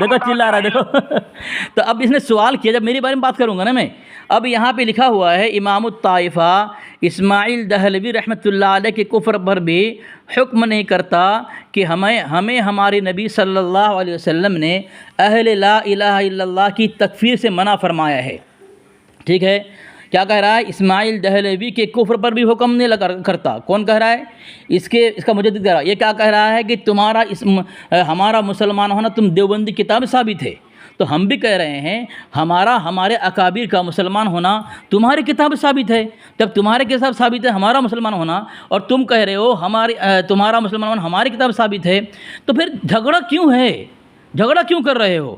دیکھو چلا رہا ہے دیکھو تو اب اس نے سوال کیا، جب میری بارے میں بات کروں گا نا میں، اب یہاں پہ لکھا ہوا ہے امام الطائفہ اسماعیل دہلوی رحمۃ اللہ علیہ کے کفر پر بھی حکم نہیں کرتا کہ ہمیں ہمارے نبی صلی اللہ علیہ وسلم نے اہل لا الہ الا اللہ کی تکفیر سے منع فرمایا ہے. ٹھیک ہے، کیا کہہ رہا ہے؟ اسماعیل دہلوی کے کفر پر بھی حکم نہیں کرتا. کون کہہ رہا ہے؟ اس کا مجدد کہہ رہا ہے. یہ کیا کہہ رہا ہے کہ ہمارا مسلمان ہونا تم دیوبندی کتاب ثابت ہے. تو ہم بھی کہہ رہے ہیں ہمارے اکابر کا مسلمان ہونا تمہاری کتاب ثابت ہے. جب تمہارے کتاب ثابت ہے ہمارا مسلمان ہونا، اور تم کہہ رہے ہو تمہارا مسلمان ہونا ہماری کتاب ثابت ہے، تو پھر جھگڑا کیوں ہے؟ جھگڑا کیوں کر رہے ہو؟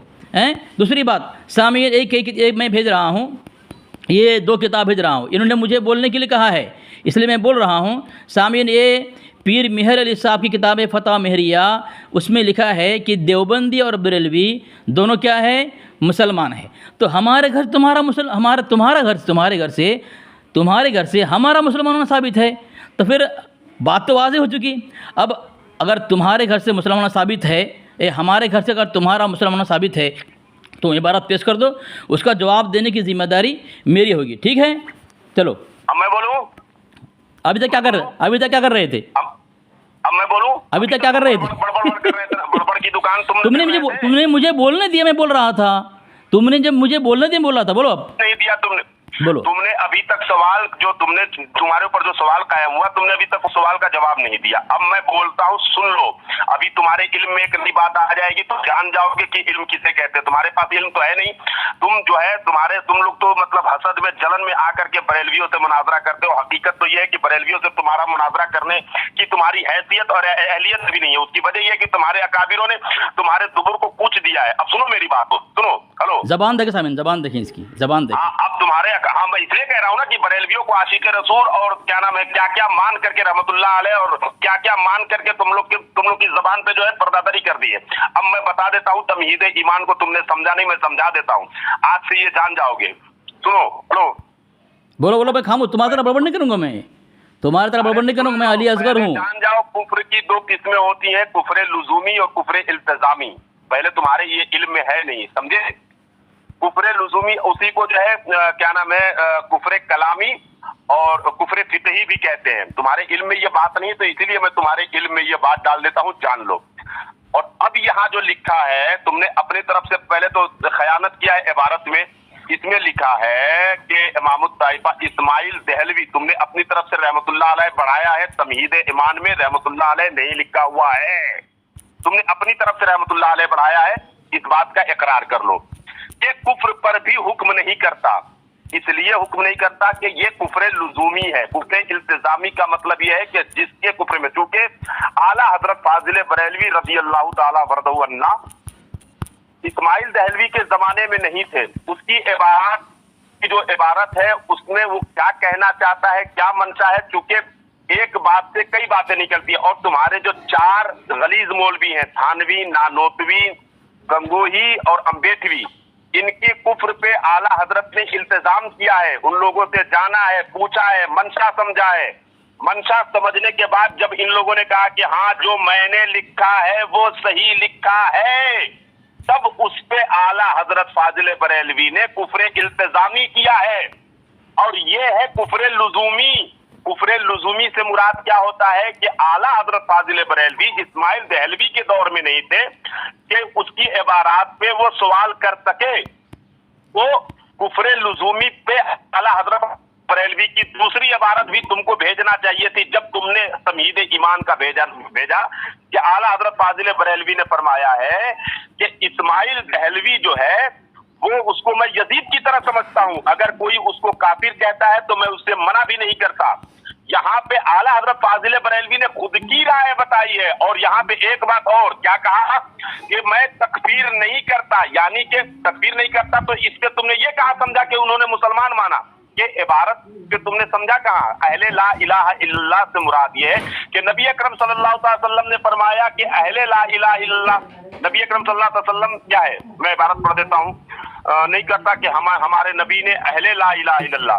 دوسری بات، سامعین ایک میں بھیج رہا ہوں، یہ 2 کتاب بھیج رہا ہوں، انہوں نے مجھے بولنے کے لیے کہا ہے اس لیے میں بول رہا ہوں. سامعین، یہ پیر مہر علی صاحب کی کتاب ہے فتح مہریہ، اس میں لکھا ہے کہ دیوبندی اور بریلوی دونوں کیا ہے؟ مسلمان ہیں. تو ہمارے گھر تمہارے گھر سے ہمارا مسلمان ہونا ثابت ہے. تو پھر بات تو واضح ہو چکی. اب اگر تمہارے گھر سے مسلمان ہونا ثابت ہے، ہمارے گھر سے اگر تمہارا مسلمان ہونا ثابت ہے تو عبارت پیش کر دو، اس کا جواب دینے کی ذمہ داری میری ہوگی. ٹھیک ہے، چلو. اب میں بولوں؟ ابھی تک کیا کر رہے تھے؟ اب میں بولوں؟ ابھی تک کیا کر رہے تھے؟ بڑبڑ کی دکان تم نے مجھے بولنے دیا، میں بول رہا تھا. تم نے جب مجھے بولنے دیا بول رہا تھا. بولو اب. نہیں دیا تم نے. بولو. تم نے ابھی تک سوال جو تمہارے اوپر جو سوال قائم ہوا، تم نے ابھی تک اس سوال کا جواب نہیں دیا. اب میں بولتا ہوں، سن لو. ابھی تمہارے علم میں ایک نئی بات آ جائے گی تو جان جاؤ گے کہ علم کسے کہتے ہیں. تمہارے پاس علم تو ہے نہیں. تم جو ہے تم لوگ تو مطلب حسد میں جلن میں آ کر کے بریلویوں سے مناظرہ کرتے ہو. حقیقت تو یہ ہے کہ بریلویوں سے تمہارا مناظرہ کرنے کی تمہاری حیثیت اور اہلیت بھی نہیں ہے. اس کی وجہ یہ ہے کہ تمہارے اکابروں نے تمہارے دبر کو کچھ دیا ہے. اب سنو میری بات کو، سنو. ہلو، زبان دیکھیں سامعین، زبان دیکھیں اس کی، زبان دیکھیں. اب تمہارے میں اس لیے کہہ رہا ہوں نا کہ بریلویوں کو عاشق رسول اور کیا نام ہے کیا کیا مان کر کے رحمت اللہ علیہ اور کیا کیا مان کر کے تم لوگ کی زبان پہ جو ہے پردہ دری کر دی ہے. اب میں بتا دیتا ہوں تمہید ایمان کو، تم نے سمجھا نہیں، میں سمجھا دیتا ہوں. آج سے یہ جان جاؤ گے. سنو. ہلو، بولو بھائی خاموش. تمہاری طرح بڑبڑ نہیں کروں گا میں، تمہاری طرح بڑبڑ نہیں کروں گا. میں علی اصغر ہوں. جان جاؤ، کفر کی 2 قسمیں ہوتی ہیں، کفر لزومی اور کفر التزامی. پہلے تمہارے یہ علم میں ہے نہیں، سمجھے؟ کفر لزومی اسی کو جو ہے کیا نام ہے کفر کلامی اور کفر فقہی بھی کہتے ہیں. تمہارے علم میں یہ بات نہیں، تو اسی لیے میں تمہارے علم میں یہ بات ڈال دیتا ہوں، جان لو. اور اب یہاں جو لکھا ہے، تم نے اپنی طرف سے پہلے تو خیانت کیا ہے عبارت میں. اس میں لکھا ہے کہ امام الطائفہ اسماعیل دہلوی، تم نے اپنی طرف سے رحمت اللہ علیہ بڑھایا ہے. تمہید ایمان میں رحمت اللہ علیہ نہیں لکھا ہوا ہے. تم نے اپنی طرف سے رحمت اللہ علیہ بڑھایا ہے. اس بات کا اقرار کر لو کہ کفر پر بھی حکم نہیں کرتا. اس لیے حکم نہیں کرتا کہ یہ کفر لزومی ہے. کفر التزامی کا مطلب یہ ہے کہ جس کے کفر میں، چونکہ اعلیٰ حضرت فاضل بریلوی رضی اللہ تعالی ورضہ عنہ اسماعیل دہلوی کے زمانے میں نہیں تھے. اس کی عبارت کی جو عبارت ہے اس میں وہ کیا کہنا چاہتا ہے، کیا منشا ہے، چونکہ ایک بات سے کئی باتیں نکلتی ہیں. اور تمہارے جو 4 غلیظ مولوی ہیں، تھانوی، نانوتوی، گنگوہی اور امبیٹوی، ان کی کفر پہ اعلیٰ حضرت نے التزام کیا ہے. ان لوگوں سے جانا ہے، پوچھا ہے، منشا سمجھا ہے. منشا سمجھنے کے بعد جب ان لوگوں نے کہا کہ ہاں جو میں نے لکھا ہے وہ صحیح لکھا ہے، تب اس پہ اعلیٰ حضرت فاضل بریلوی نے کفر التزامی کیا ہے. اور یہ ہے کفر لزومی. کفر لزومی سے مراد کیا ہوتا ہے کہ اعلیٰ حضرت فاضل بریلوی اسماعیل دہلوی کے دور میں نہیں تھے کہ اس کی عبارات پہ وہ سوال کر سکے. وہ کفر لزومی پہ اعلیٰ حضرت بریلوی کی دوسری عبارت بھی تم کو بھیجنا چاہیے تھی جب تم نے تمہید ایمان کا بھیجا کہ اعلیٰ حضرت فاضل بریلوی نے فرمایا ہے کہ اسماعیل دہلوی جو ہے وہ اس کو میں یزید کی طرح سمجھتا ہوں. اگر کوئی اس کو کافر کہتا ہے تو میں اس سے منع بھی نہیں کرتا. یہاں پہ اعلیٰ حضرت فاضل بریلوی نے خود کی رائے بتائی ہے. اور یہاں پہ ایک بات اور کیا کہا کہ میں تکفیر نہیں کرتا، یعنی کہ تکفیر نہیں کرتا. تو اس پہ تم نے یہ کہا سمجھا کہ انہوں نے مسلمان مانا. یہ عبارت کہ تم نے سمجھا کہاں؟ اہل لا الہ الا اللہ سے مراد یہ ہے کہ نبی اکرم صلی اللہ علیہ وسلم نے فرمایا کہ اہل لا الہ الا اللہ. نبی اکرم صلی اللہ علیہ وسلم کیا ہے، میں عبارت پڑھ دیتا ہوں، نہیں کرتا کہ ہمارے نبی نے اہل لا الہ الا اللہ.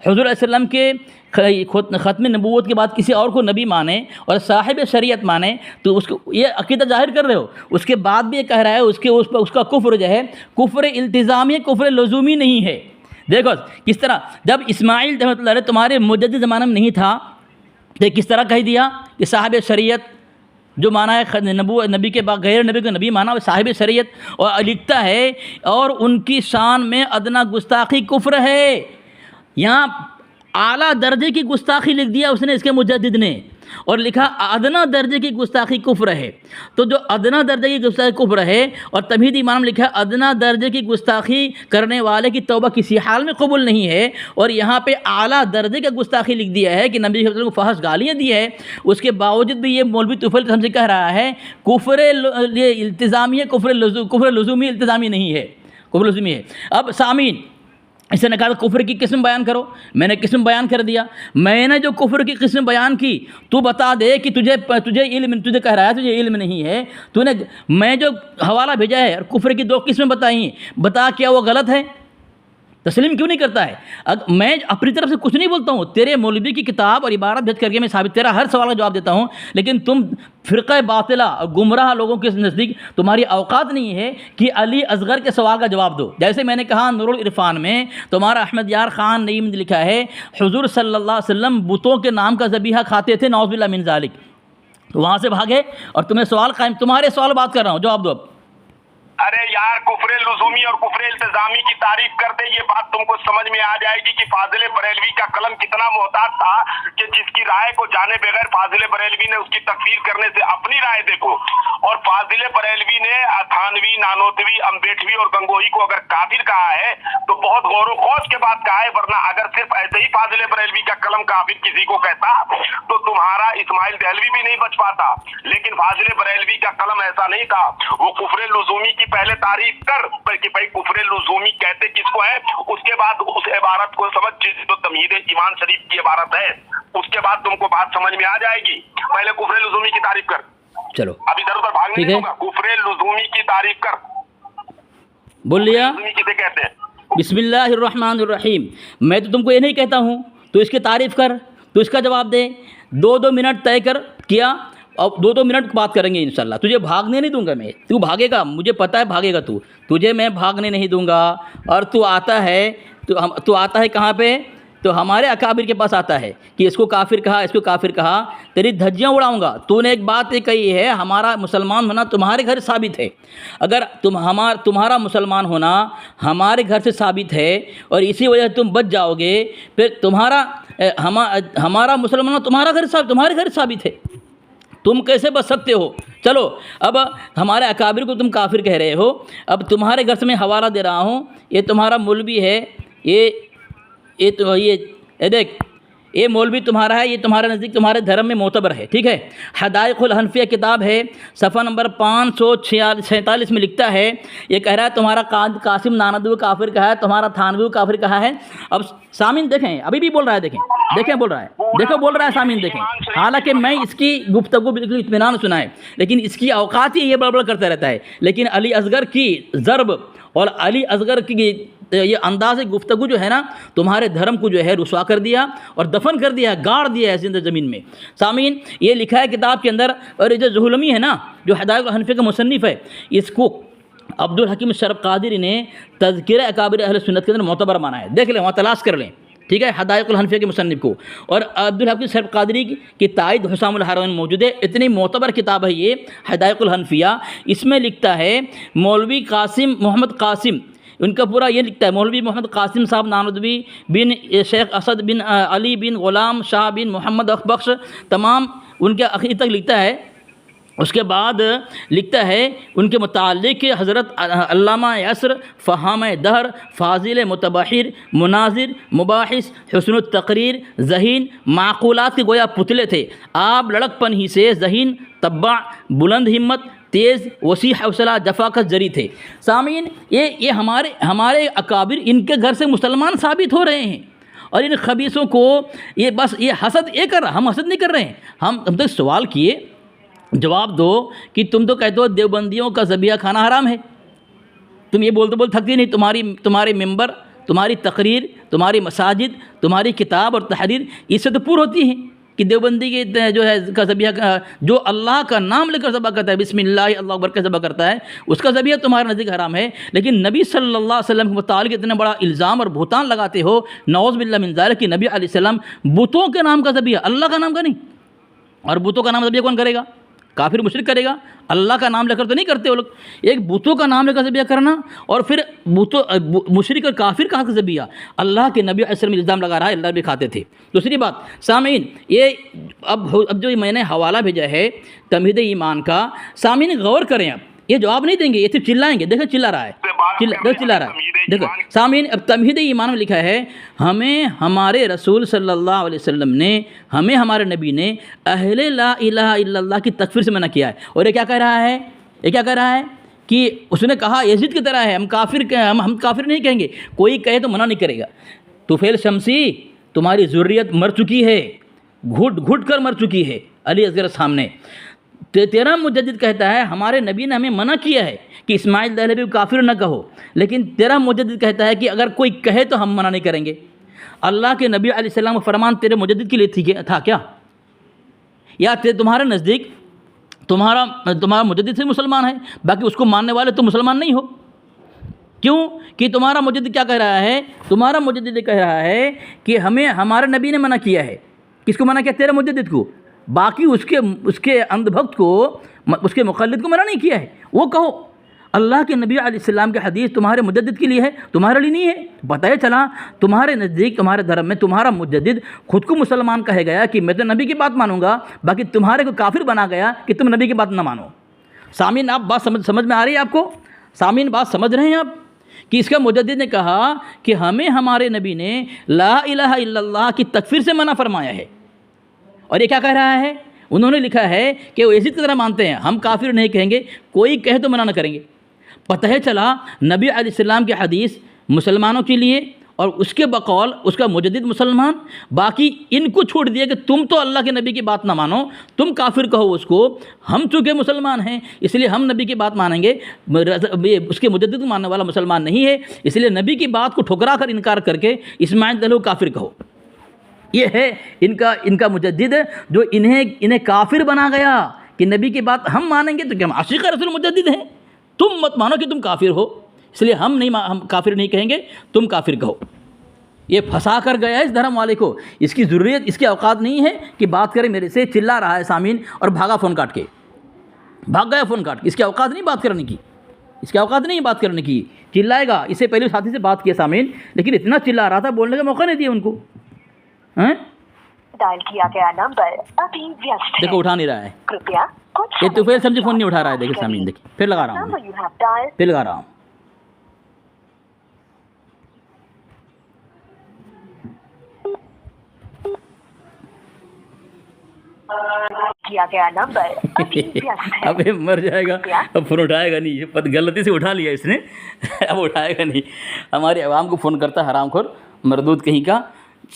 حضور علیہ السلام کے ختم نبوت کے بعد کسی اور کو نبی مانے اور صاحب شریعت مانے تو اس کو یہ عقیدہ ظاہر کر رہے ہو. اس کے بعد بھی یہ کہہ رہا ہے اس کا کفر جو ہے کفر التزامی کفر لزومی نہیں ہے. دیکھو کس طرح جب اسماعیل رحمۃ اللہ علیہ تمہارے مجدد زمانہ میں نہیں تھا تو کس طرح کہہ دیا کہ صاحب شریعت جو مانا ہے نبی کے بعد غیر نبی کو نبی مانا وہ صاحب شریعت, اور لکھتا ہے اور ان کی شان میں ادنا گستاخی کفر ہے. یہاں اعلیٰ درجے کی گستاخی لکھ دیا اس نے اس کے مجدد نے, اور لکھا ادنا درجے کی گستاخی کفر ہے. تو جو ادنا درجے کی گستاخی کفر ہے, اور تمہیدی امام نے لکھا ادنا درجے کی گستاخی کرنے والے کی توبہ کسی حال میں قبول نہیں ہے, اور یہاں پہ اعلیٰ درجے کا گستاخی لکھ دیا ہے کہ نبی صلی اللہ علیہ وسلم کو فحش گالیاں دی ہے. اس کے باوجود بھی یہ مولوی طفیل ہم سے کہہ رہا ہے کفر التزامی ہے, کفر لزومی التزامی نہیں ہے, کفر لزومی ہے. اب سامعین اس نے کہا کفر کی قسم بیان کرو, میں نے قسم بیان کر دیا. میں نے جو کفر کی قسم بیان کی تو بتا دے کہ تجھے علم, تجھے کہہ رہا ہے تجھے علم نہیں ہے, تو نے میں جو حوالہ بھیجا ہے اور کفر کی 2 قسمیں بتائیں, بتا کیا وہ غلط ہے؟ تسلیم کیوں نہیں کرتا ہے؟ میں اپنی طرف سے کچھ نہیں بولتا ہوں, تیرے مولوی کی کتاب اور عبارت بھیج کر کے میں ثابت تیرا ہر سوال کا جواب دیتا ہوں, لیکن تم فرقہ باطلہ اور گمراہ لوگوں کے نزدیک تمہاری اوقات نہیں ہے کہ علی اصغر کے سوال کا جواب دو. جیسے میں نے کہا نور العرفان میں تمہارا احمد یار خان نعیم نے لکھا ہے حضور صلی اللہ علیہ وسلم بتوں کے نام کا ذبیحہ کھاتے تھے, نعوذ باللہ من ذالک. تو وہاں سے بھاگے اور تمہیں سوال قائم, تمہارے سوال بات کر رہا ہوں, جواب دو اب. ارے یار کفر لزومی اور کفر التزامی کی تعریف کرتے یہ بات تم کو سمجھ میں آ جائے گی کہ فاضل بریلوی کا قلم کتنا محتاط تھا کہ جس کی رائے کو جانے بغیر فاضل بریلوی نے اس کی تکفیر کرنے سے اپنی رائے دیکھو. اور فاضل بریلوی نے تھانوی, نانوتوی, امبیٹوی اور گنگوہی کو اگر کافر کہا ہے تو بہت غور و خوض کے بعد کہا ہے, ورنہ اگر صرف ایسے ہی فاضل بریلوی کا قلم کافر کسی کو کہتا تو تمہارا اسماعیل دہلوی بھی نہیں بچ پاتا. لیکن فاضل بریلوی کا قلم ایسا نہیں تھا, وہ کفر لزومی کی پہلے تعریف کر کہ بھائی کفر لزومی کہتے کس کو ہے, اس کے بعد اس عبارت کو سمجھ جس جو تمہید ایمان شریف کی عبارت ہے, اس کے بعد تم کو بات سمجھ میں آ جائے گی. پہلے کفر لزومی کی تعریف کر. چلو اب ادھر ادھر بھاگنے نہیں دوں گا, کفر لزومی کی تعریف کر. بول لیا لزومی کسے کہتے ہیں؟ بسم اللہ الرحمن الرحیم. میں تو تم کو یہ نہیں کہتا ہوں تو اس کی تعریف کر, تو اس کا جواب دے. 2 منٹ طے کر کیا, اب 2 منٹ بات کریں گے انشاءاللہ. تجھے بھاگنے نہیں دوں گا میں, تو بھاگے گا, مجھے پتہ ہے بھاگے گا تو, تجھے میں بھاگنے نہیں دوں گا. اور تو آتا ہے کہاں پہ؟ تو ہمارے اکابر کے پاس آتا ہے کہ اس کو کافر کہا, اس کو کافر کہا. تیری دھجیاں اڑاؤں گا. تو نے ایک بات یہ کہی ہے ہمارا مسلمان ہونا تمہارے گھر ثابت ہے. اگر تمہارا مسلمان ہونا ہمارے گھر سے ثابت ہے اور اسی وجہ سے تم بچ جاؤ گے, پھر ہمارا مسلمان ہونا تمہارے گھر ثابت ہے, تم کیسے بچ سکتے ہو؟ چلو اب ہمارے اکابر کو تم کافر کہہ رہے ہو. اب تمہارے گھر سے میں حوالہ دے رہا ہوں, یہ تمہارا مولوی ہے, یہ دیکھ, یہ مولوی تمہارا ہے, یہ تمہارے نزدیک تمہارے دھرم میں معتبر ہے, ٹھیک ہے. حدائق الحنفیہ کتاب ہے, صفحہ نمبر 546 میں لکھتا ہے, یہ کہہ رہا ہے تمہارا قاسم نانوتوی کافر کہا ہے, تمہارا تھانوی کافر کہا ہے. اب سامعین دیکھیں, ابھی بھی بول رہا ہے, دیکھیں بول رہا ہے سامعین دیکھیں. حالانکہ میں اس کی گفتگو بالکل اطمینان سنا ہے, لیکن اس کی اوقات ہی یہ بڑبڑ کرتا رہتا ہے. لیکن علی اصغر کی ضرب اور علی اصغر کی یہ انداز گفتگو جو ہے نا تمہارے دھرم کو جو ہے رسوا کر دیا اور دفن کر دیا, گاڑ دیا ہے زندہ زمین میں. سامعین یہ لکھا ہے کتاب کے اندر, اور یہ جو زہلمی ہے نا جو حدائق الحنفیہ کا مصنف ہے, اس کو عبدالحکیم الشرف قادری نے تذکرہ اکابر اہل سنت کے اندر معتبر مانا ہے. دیکھ لیں, وہاں تلاش کر لیں, ٹھیک ہے, حدائق الحنفیہ کے مصنف کو. اور عبدالحکیم الشرف قادری کی تائید حسام الحرمین موجود ہے. اتنی معتبر کتاب ہے یہ حدائق الحنفیہ. اس میں لکھتا ہے مولوی محمد قاسم, ان کا پورا یہ لکھتا ہے مولوی محمد قاسم صاحب نانوتوی بن شیخ اسد بن علی بن غلام شاہ بن محمد اخبخش, تمام ان کے اخیر تک لکھتا ہے. اس کے بعد لکھتا ہے ان کے متعلق حضرت علامہ عصر, فہام دہر, فاضل متبحر, مناظر, مباحث, حسن التقریر, ذہین, معقولات کے گویا پتلے تھے. آپ لڑک پن ہی سے ذہین, طبع, بلند ہمت, تیز, وسیع حوصلہ, جفاکش جری تھے. سامعین یہ ہمارے اکابر ان کے گھر سے مسلمان ثابت ہو رہے ہیں, اور ان خبیثوں کو یہ حسد کر رہا, ہم حسد نہیں کر رہے ہیں. ہم تک سوال کیے, جواب دو کہ تم تو کہتے ہو دیوبندیوں کا ذبیحہ کھانا حرام ہے. تم یہ بولتے تھکتی نہیں, تمہارے ممبر تمہاری تقریر، تمہاری مساجد، تمہاری کتاب اور تحریر اس سے تو پور ہوتی ہیں کہ دیوبندی کے جو ہے کا ذبیحہ جو اللہ کا نام لے کر ذبح کرتا ہے، بسم اللہ اللہ اکبر کے ذبح کرتا ہے، اس کا ذبیحہ تمہارے نزدیک حرام ہے، لیکن نبی صلی اللہ علیہ وسلم کے متعلق اتنا بڑا الزام اور بہتان لگاتے ہو، نعوذ باللہ من ذالک، کہ نبی علیہ السلام بتوں کے نام کا ذبیحہ، اللہ کا نام کا نہیں، اور بتوں کا نام ذبیحہ کون کرے گا؟ کافر مشرک کرے گا، اللہ کا نام لے کر تو نہیں کرتے وہ لوگ، ایک بتوں کا نام لے کر ذبیحہ کرنا، اور پھر مشرک اور کافر کا حق ذبیحہ، اللہ کے نبی علیہ السلام الزام لگا رہا ہے اللہ بھی کھاتے تھے۔ دوسری بات سامعین، یہ اب جو میں نے حوالہ بھیجا ہے تمہید ایمان کا، سامعین غور کریں، اب یہ جواب نہیں دیں گے، یہ صرف چلائیں گے، دیکھیں چلا رہا ہے، چلا رہا ہے، دیکھو سامعین، اب تمہید ایمان میں لکھا ہے ہمیں ہمارے رسول صلی اللہ علیہ وسلم نے، ہمیں ہمارے نبی نے اہل لا الہ الا اللہ کی تکفیر سے منع کیا ہے، اور یہ کیا کہہ رہا ہے؟ یہ کیا کہہ رہا ہے کہ اس نے کہا یزید کی طرح ہے، ہم کافر نہیں کہیں گے، کوئی کہے تو منع نہیں کرے گا۔ طفیل شمسی، تمہاری ذریت مر چکی ہے، گھٹ گھٹ کر مر چکی ہے علی اصغر سامنے۔ تیرا مجدد کہتا ہے ہمارے نبی نے ہمیں منع کیا ہے کہ اسماعیل دہلوی کو کافر نہ کہو، لیکن تیرا مجدد کہتا ہے کہ اگر کوئی کہے تو ہم منع نہیں کریں گے۔ اللہ کے نبی علیہ السلام کا فرمان تیرے مجدد کے لیے تھا کیا؟ یا تمہارے نزدیک تمہارا مجدد سے مسلمان ہے، باقی اس کو ماننے والے تو مسلمان نہیں ہو؟ کیوں کہ تمہارا مجدد کیا کہہ رہا ہے؟ تمہارا مجدد یہ کہہ رہا ہے کہ ہمیں ہمارے نبی نے منع کیا ہے۔ کس کو منع کیا؟ تیرے مجدد کو، باقی اس کے اندھ بھکت کو، اس کے مقلد کو منع نہیں کیا ہے۔ وہ کہو اللہ کے نبی علیہ السلام کے حدیث تمہارے مجدد کے لیے ہے، تمہارے لیے نہیں ہے۔ بتایا چلا تمہارے نزدیک، تمہارے دھرم میں تمہارا مجدد خود کو مسلمان کہے گیا کہ میں تو نبی کی بات مانوں گا، باقی تمہارے کو کافر بنا گیا کہ تم نبی کی بات نہ مانو۔ سامعین، آپ بات سمجھ میں آ رہی ہے آپ کو؟ سامعین بات سمجھ رہے ہیں آپ کہ اس کا مجدد نے کہا کہ ہمیں ہمارے نبی نے لا الہ الا اللہ کی تکفیر سے منع فرمایا ہے، اور یہ کیا کہہ رہا ہے؟ انہوں نے لکھا ہے کہ وہ اسی طرح مانتے ہیں، ہم کافر نہیں کہیں گے، کوئی کہے تو منع نہ کریں گے۔ پتہ ہے چلا نبی علیہ السلام کی حدیث مسلمانوں کے لیے، اور اس کے بقول اس کا مجدد مسلمان، باقی ان کو چھوڑ دیا کہ تم تو اللہ کے نبی کی بات نہ مانو، تم کافر کہو اس کو، ہم چونکہ مسلمان ہیں اس لیے ہم نبی کی بات مانیں گے، اس کے مجدد کو ماننے والا مسلمان نہیں ہے، اس لیے نبی کی بات کو ٹھکرا کر انکار کر کے اسماعیل دہلوی کافر کہو۔ یہ ہے ان کا مجدد جو انہیں کافر بنا گیا کہ نبی کی بات ہم مانیں گے تو کہ ہم عاشق رسول مجدد ہیں، تم مت مانو کہ تم کافر ہو، اس لیے ہم کافر نہیں کہیں گے، تم کافر کہو۔ یہ پھنسا کر گیا ہے اس دھرم والے کو، اس کی ضروریت، اس کے اوقات نہیں ہے کہ بات کرے میرے سے، چلا رہا ہے سامعین اور بھاگا فون کاٹ کے، بھاگ گیا فون کاٹ کے، اس کے اوقات نہیں بات کرنے کی، اس کے اوقات نہیں بات کرنے کی، چلائے گا۔ اسے پہلے ساتھی سے بات کیا سامعین، لیکن اتنا چلا رہا تھا بولنے کا موقع نہیں دیا ان کو۔ ڈائل کیا گیا نمبر ابھی ویست ہے، دیکھو اٹھا نہیں رہا ہے، کرپیا کچھ یہ تو پھر سمجھے فون نہیں اٹھا رہا ہے، دیکھیں سامعین، دیکھیں پھر لگا رہا ہوں، نمبر یو ہیو ڈائل پھر لگا رہا ہوں۔ کیا گیا نمبر ابھی ویست ہے، اب مر جائے گا، اب فون اٹھائے گا نہیں، غلطی سے اٹھا لیا اس نے، اب اٹھائے گا نہیں، ہمارے عوام کو فون کرتا ہے حرام خور مردود کہیں کا۔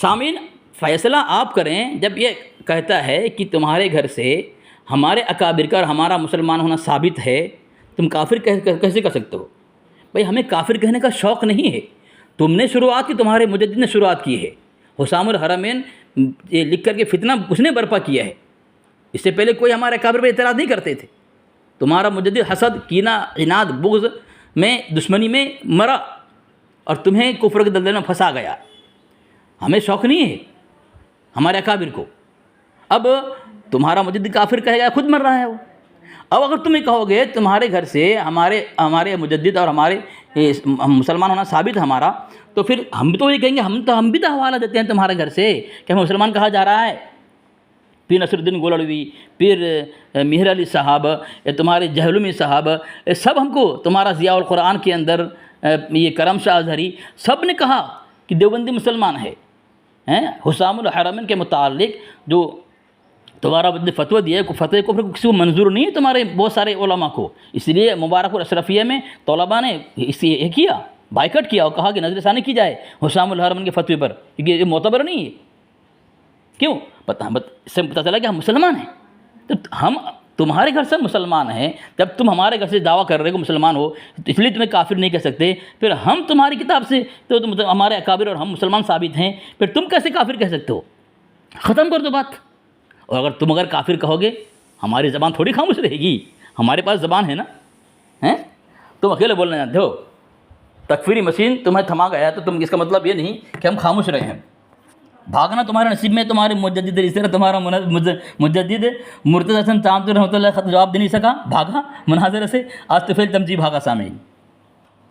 سامعین فیصلہ آپ کریں، جب یہ کہتا ہے کہ تمہارے گھر سے ہمارے اکابر کا اور ہمارا مسلمان ہونا ثابت ہے، تم کافر کیسے کر سکتے ہو؟ بھائی ہمیں کافر کہنے کا شوق نہیں ہے، تم نے شروعات کی، تمہارے مجدد نے شروعات کی ہے، حسام الحرمین یہ لکھ کر کے فتنہ اس نے برپا کیا ہے، اس سے پہلے کوئی ہمارے اکابر پہ اعتراض نہیں کرتے تھے۔ تمہارا مجدد حسد، کینہ، عناد، بغض میں، دشمنی میں مرا اور تمہیں کفر کے دلدل میں پھنسا گیا۔ ہمیں شوق نہیں ہے ہمارے اکابر کو۔ اب تمہارا مجدد کافر کہے گا، خود مر رہا ہے وہ۔ اب اگر تم یہ کہو گے تمہارے گھر سے ہمارے مجدد اور ہمارے مسلمان ہونا ثابت ہے ہمارا، تو پھر ہم تو یہ کہیں گے، ہم بھی تو حوالہ دیتے ہیں تمہارے گھر سے کہ ہمیں مسلمان کہا جا رہا ہے۔ پیر نصر الدین گولڑوی، پیر مہر علی صاحب، تمہارے جہلمی صاحب، سب ہم کو، تمہارا ضیاء القرآن کے اندر یہ کرم شاہ اظہری، سب نے کہا کہ دیوبندی مسلمان ہے۔ حسام الحرمین کے متعلق جو تمہارا فتویٰ دیا ہے، فتوی کو کسی کو منظور نہیں ہے تمہارے بہت سارے علماء کو، اس لیے مبارک الاشرفیہ میں طلباء نے اس یہ کیا، بائیکٹ کیا اور کہا کہ نظر ثانی کی جائے حسام الحرمین کے فتوی پر، کیونکہ یہ معتبر نہیں ہے۔ کیوں؟ اس سے پتہ چلا کہ ہم مسلمان ہیں، تو ہم تمہارے گھر سے مسلمان ہیں، جب تم ہمارے گھر سے دعویٰ کر رہے ہو مسلمان ہو تو اس لیے تمہیں کافر نہیں کہہ سکتے، پھر ہم تمہاری کتاب سے تو ہمارے اکابر اور ہم مسلمان ثابت ہیں، پھر تم کیسے کافر کہہ سکتے ہو؟ ختم کر دو بات. اور اگر کافر کہو گے ہماری زبان تھوڑی خاموش رہے گی، ہمارے پاس زبان ہے نا، ہیں؟ تم اکیلے بولنا جانتے ہو. تکفیری مشین تمہیں تھما گیا تو تم اس کا مطلب یہ نہیں کہ ہم خاموش رہے ہیں. بھاگنا تمہارے نصیب میں. تمہارے مجدد اس طرح تمہارا مجدد مرتضی حسن تامتر رحمۃ اللہ خط جواب دے نہیں سکا، بھاگا مناظرے سے. آج تو فیل تمجی بھاگا سامعین.